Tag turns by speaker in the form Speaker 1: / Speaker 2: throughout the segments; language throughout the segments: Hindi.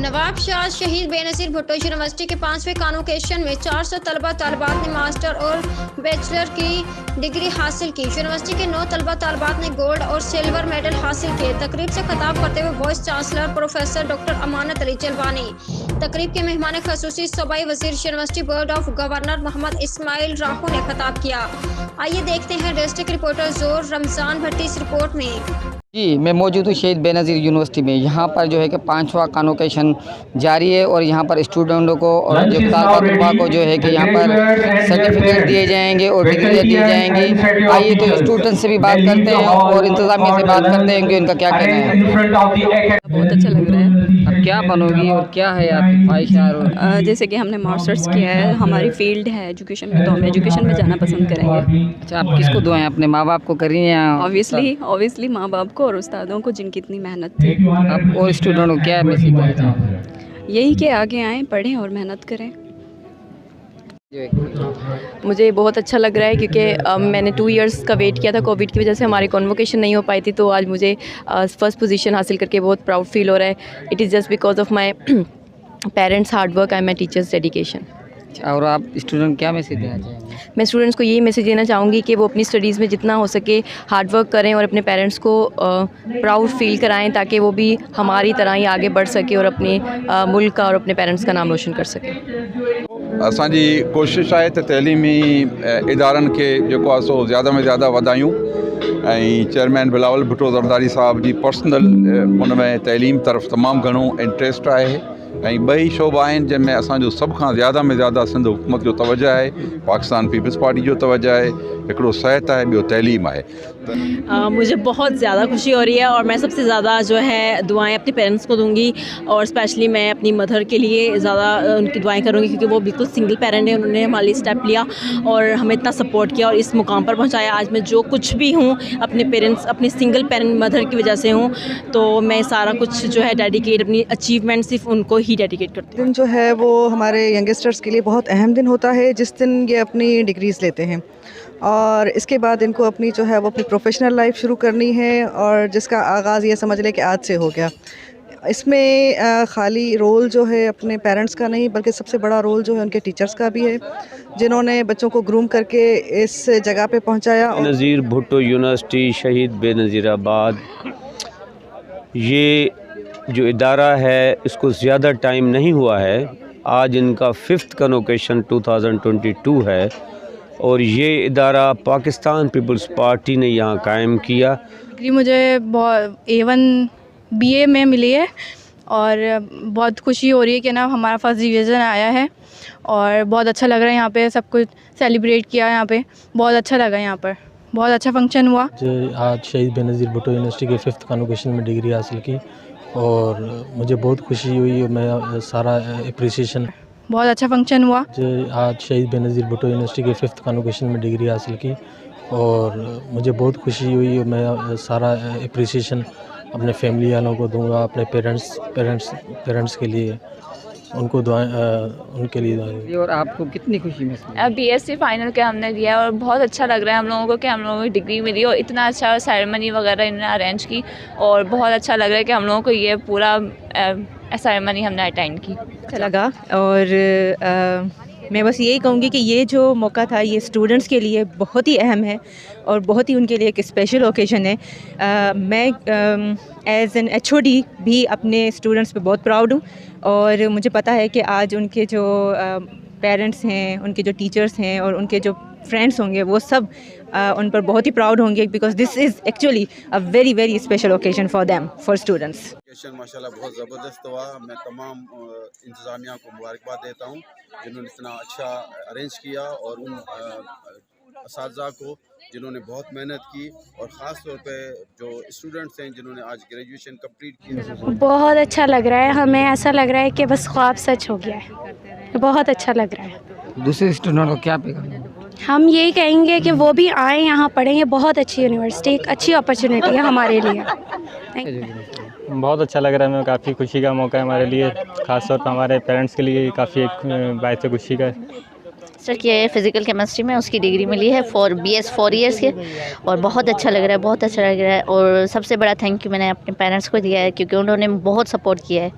Speaker 1: नवाब शाह शहीद बेनज़ीर भुट्टो यूनिवर्सिटी के 5वें कॉन्वोकेशन में 400 तलबा तालिबात ने मास्टर और बैचलर की डिग्री हासिल की। यूनिवर्सिटी के 9 तलबा तालिबात ने गोल्ड और सिल्वर मेडल हासिल किए। तकरीब से खिताब करते हुए vice chancellor professor doctor Amanat Ali Jalwani, तकरीब के मेहमान खसूसी सूबाई वजीर university board of governor Mohammad Ismail Rahu ने खिताब किया। आइए देखते हैं डिस्ट्रिक्ट रिपोर्टर जोर रमज़ान भट्टी इस रिपोर्ट में।
Speaker 2: जी, मैं मौजूद हूँ शहीद बेनज़ीर यूनिवर्सिटी में। यहाँ पर जो है कि 5वां कॉन्वोकेशन जारी है और यहाँ पर स्टूडेंटों को और जो तलबा को जो है कि यहाँ पर सर्टिफिकेट दिए जाएंगे और डिग्रियाँ दी जाएंगी। आइए तो स्टूडेंट से भी बात करते हैं और इंतज़ामिया से बात करते हैं कि उनका क्या कहना है।
Speaker 3: बहुत अच्छा लग रहा है।
Speaker 2: अब क्या बनोगी और क्या है आपकी ख्वाहिशात?
Speaker 3: जैसे कि हमने मास्टर्स किया है, हमारी फील्ड है एजुकेशन में, तो हम एजुकेशन में जाना पसंद करेंगे।
Speaker 2: अच्छा, आप किसको दुआएं, अपने माँ बाप को करी या?
Speaker 3: ऑब्वियसली माँ बाप को और उस्तादों को, जिनकी इतनी मेहनत थी।
Speaker 2: आप और स्टूडेंटों को क्या मैसेज देना चाहेंगे?
Speaker 3: यही कि आगे आएँ, पढ़ें और मेहनत करें। मुझे बहुत अच्छा लग रहा है क्योंकि मैंने 2 इयर्स का वेट किया था। कोविड की वजह से हमारी कॉन्वोकेशन नहीं हो पाई थी, तो आज मुझे फर्स्ट पोजीशन हासिल करके बहुत प्राउड फील हो रहा है। It is just because of my parents hard work and my teachers dedication.
Speaker 2: और आप स्टूडेंट क्या मैसेज देना चाहेंगे?
Speaker 3: मैं स्टूडेंट्स को यही मैसेज देना चाहूँगी कि वो अपनी स्टडीज़ में जितना हो सके हार्ड वर्क करें और अपने पेरेंट्स को प्राउड फील कराएं, ताकि वो भी हमारी तरह ही आगे बढ़ सके और अपने मुल्क का और अपने पेरेंट्स का नाम रोशन कर सकें।
Speaker 4: असांजी कोशिश है तो तैलीमी इदारनि खे जेको आहे सो ज़्यादा में ज़्यादा वधायूं ऐं चेयरमैन बिलावल भुट्टो ज़रदारी साहब जी पर्सनल उन में तैलीम तरफ़ तमामु घणो इंट्रस्ट आहे ऐं ॿई शोबा आहिनि जंहिंमें असांजो सभ खां ज़्यादा में ज़्यादा सिंध हुकूमत जो तवजो आहे, पाकिस्तान पीपल्स पार्टी जो तवजो आहे, हिकिड़ो सिहत आहे, ॿियो तैलीम आहे।
Speaker 5: मुझे बहुत ज़्यादा खुशी हो रही है और मैं सबसे ज़्यादा जो है दुआएं अपने पेरेंट्स को दूंगी और स्पेशली मैं अपनी मदर के लिए ज़्यादा उनकी दुआएं करूंगी, क्योंकि वो बिल्कुल सिंगल पेरेंट है। उन्होंने हमारे लिए स्टेप लिया और हमें इतना सपोर्ट किया और इस मुकाम पर पहुंचाया। आज मैं जो कुछ भी हूँ अपने पेरेंट्स, अपनी सिंगल पेरेंट मदर की वजह से हूँ, तो मैं सारा कुछ जो है डेडिकेट, अपनी अचीवमेंट सिर्फ उनको ही डेडिकेट करती हूँ।
Speaker 6: दिन जो है वो हमारे यंगस्टर्स के लिए बहुत अहम दिन होता है, जिस दिन ये अपनी डिग्रीज़ लेते हैं और इसके बाद इनको अपनी जो है वो अपनी प्रोफेशनल लाइफ शुरू करनी है और जिसका आगाज़ ये समझ लें कि आज से हो गया। इसमें खाली रोल जो है अपने पेरेंट्स का नहीं, बल्कि सबसे बड़ा रोल जो है उनके टीचर्स का भी है, जिन्होंने बच्चों को ग्रूम करके इस जगह पे पहुंचाया।
Speaker 7: बेनज़ीर भुट्टो यूनिवर्सिटी शहीद बेनज़ीराबाद, ये जो इदारा है इसको ज़्यादा टाइम नहीं हुआ है। आज इनका 5th कॉन्वोकेशन 2022 है और ये इदारा पाकिस्तान पीपल्स पार्टी ने यहाँ कायम किया।
Speaker 8: डिग्री मुझे A1 BA में मिली है और बहुत खुशी हो रही है कि ना हमारा फर्स्ट डिवीज़न आया है और बहुत अच्छा लग रहा है। यहाँ पे सब कुछ सेलिब्रेट किया, यहाँ पे बहुत अच्छा लगा, यहाँ पर बहुत अच्छा फंक्शन हुआ।
Speaker 9: आज शहीद बेनज़ीर भुट्टो यूनिवर्सिटी के 5th कॉन्वोकेशन में डिग्री हासिल की और मुझे बहुत खुशी हुई और मैं सारा अप्रिसिएशन।
Speaker 8: बहुत अच्छा फंक्शन हुआ।
Speaker 9: आज शहीद बेनज़ीर भुट्टो यूनिवर्सिटी के 5th कॉन्वोकेशन में डिग्री हासिल की और मुझे बहुत खुशी हुई और मैं सारा अप्रिसिएशन अपने फैमिली वालों को दूंगा, अपने पेरेंट्स के लिए, उनको दुआएं, उनके लिए दुआएं।
Speaker 2: और आपको कितनी खुशी महसूस?
Speaker 10: BSc फाइनल का हमने दिया और बहुत अच्छा लग रहा है हम लोगों को कि हम लोगों को डिग्री मिली और इतना अच्छा सेरेमनी वगैरह इन्होंने अरेंज की और बहुत अच्छा लग रहा है कि हम लोगों को ये पूरा सेरेमनी हमने अटेंड की।
Speaker 11: अच्छा लगा और मैं बस यही कहूँगी कि ये जो मौका था ये स्टूडेंट्स के लिए बहुत ही अहम है और बहुत ही उनके लिए एक स्पेशल ओकेज़न है। मैं एज़ एन HOD भी अपने स्टूडेंट्स पे बहुत प्राउड हूँ और मुझे पता है कि आज उनके जो पेरेंट्स हैं, उनके जो टीचर्स हैं और उनके जो फ्रेंड्स होंगे वो सब उन पर बहुत ही प्राउड होंगे, because this is actually a very very special occasion for them, for students.
Speaker 12: माशाल्लाह बहुत ज़बरदस्त हुआ। मैं तमाम इंतज़ामिया को मुबारकबाद देता हूँ जिन्होंने इतना अच्छा अरेंज किया और उन असातिज़ा को जिन्होंने बहुत मेहनत की और ख़ास तौर पे जो स्टूडेंट्स हैं जिन्होंने आज ग्रेजुएशन कंप्लीट किया।
Speaker 13: बहुत अच्छा लग रहा है, हमें ऐसा लग रहा है कि बस ख्वाब सच हो गया है। बहुत अच्छा लग रहा है।
Speaker 2: दूसरे स्टूडेंट को क्या पैगाम?
Speaker 13: हम यही कहेंगे कि वो भी आए यहाँ पढ़ें। ये बहुत अच्छी यूनिवर्सिटी, एक अच्छी अपॉर्चुनिटी है हमारे लिए।
Speaker 14: बहुत अच्छा लग रहा है, मैं काफ़ी खुशी का मौका है हमारे लिए, ख़ास तौर पर हमारे पेरेंट्स के लिए काफ़ी एक बायस खुशी का
Speaker 15: मास्टर किया है फिज़िकल केमिस्ट्री में, उसकी डिग्री मिली है BS 4 ईयर्स के, और बहुत अच्छा लग रहा है, बहुत अच्छा लग रहा है। और सबसे बड़ा थैंक यू मैंने अपने पेरेंट्स को दिया है, क्योंकि उन्होंने बहुत सपोर्ट किया है।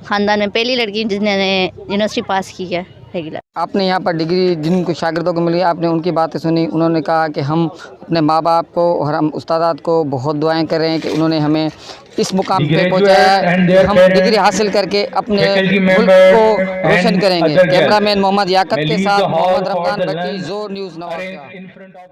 Speaker 15: ख़ानदान में पहली लड़की जिसने यूनिवर्सिटी पास की है रेगुलर।
Speaker 2: आपने यहाँ पर डिग्री जिन कुछ शागिर्दों को मिली, आपने उनकी बातें सुनी। उन्होंने कहा कि हम अपने माँ बाप को और हम उस्तादात को बहुत दुआएं कर रहे हैं कि उन्होंने हमें इस मुकाम पे पहुँचाया है। हम डिग्री हासिल करके अपने मुल्क को रोशन करेंगे। कैमरामैन मोहम्मद याकत के साथ मोहम्मद रमजान बट्टी, ज़ोर न्यूज़ नवादा।